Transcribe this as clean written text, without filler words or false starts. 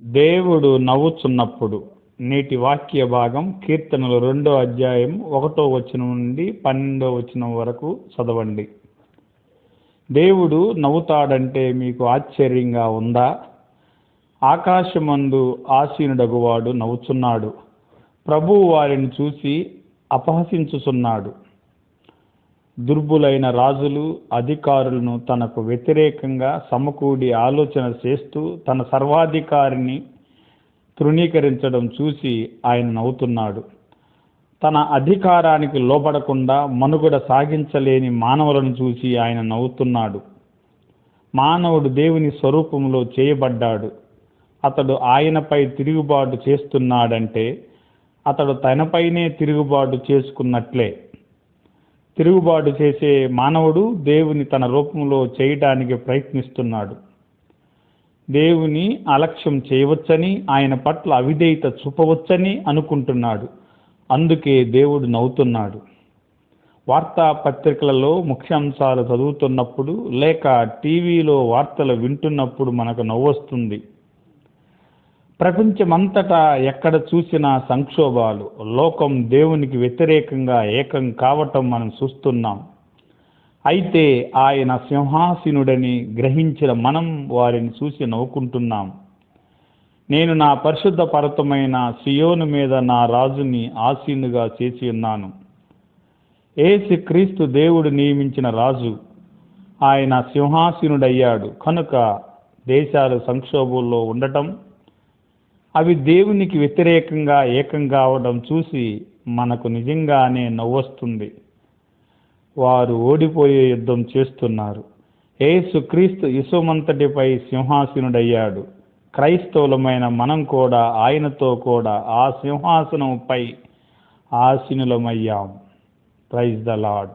దేవుడు నవ్వుచున్నప్పుడు. నేటి వాక్య భాగం కీర్తనలు 2వ అధ్యాయం 1వ వచనం నుండి 12వ వచనం వరకు చదవండి. దేవుడు నవ్వుతాడంటే మీకు ఆశ్చర్యంగా ఉందా? ఆకాశమందు ఆసీనుడగువాడు నవ్వుచున్నాడు. ప్రభువు వారిని చూసి అపహసించుచున్నాడు. దుర్బులైన రాజులు, అధికారులను తనకు వ్యతిరేకంగా సమకూడి ఆలోచన చేస్తూ తన సర్వాధికారిని తృణీకరించడం చూసి ఆయన నవ్వుతున్నాడు. తన అధికారానికి లోబడకుండా మనుగడ సాగించలేని మానవులను చూసి ఆయన నవ్వుతున్నాడు. మానవుడు దేవుని స్వరూపంలో చేయబడ్డాడు. అతడు ఆయనపై తిరుగుబాటు చేస్తున్నాడంటే అతడు తనపైనే తిరుగుబాటు చేసుకున్నట్లే. తిరుగుబాటు చేసే మానవుడు దేవుని తన రూపంలో చేయటానికి ప్రయత్నిస్తున్నాడు. దేవుని అలక్ష్యం చేయవచ్చని, ఆయన పట్ల అవిధేయత చూపవచ్చని అనుకుంటున్నాడు. అందుకే దేవుడు నవ్వుతున్నాడు. వార్తాపత్రికలలో ముఖ్యాంశాలు చదువుతున్నప్పుడు లేక టీవీలో వార్తలు వింటున్నప్పుడు మనకు నవ్వొస్తుంది. ప్రపంచమంతటా ఎక్కడ చూసినా సంక్షోభాలు, లోకం దేవునికి వ్యతిరేకంగా ఏకం కావటం మనం చూస్తున్నాం. అయితే ఆయన సింహాసీనుడని గ్రహించిన మనం వారిని చూసి నవ్వుకుంటున్నాం. నేను నా పరిశుద్ధ పర్వతమైన సియోను మీద నా రాజుని ఆసీనుగా చేసి ఉన్నాను. యేసుక్రీస్తు దేవుడు నియమించిన రాజు. ఆయన సింహాసీనుడయ్యాడు కనుక దేశాలు సంక్షోభంలో ఉండటం, అవి దేవునికి వ్యతిరేకంగా ఏకం కావడం చూసి మనకు నిజంగానే నవ్వొస్తుంది. వారు ఓడిపోయే యుద్ధం చేస్తున్నారు. యేసుక్రీస్తు ఇసుమంతటిపై సింహాసీనుడయ్యాడు. క్రైస్తవులమైన మనం కూడా ఆయనతో కూడా ఆ సింహాసనంపై ఆసీనులమయ్యాం. Praise the lord.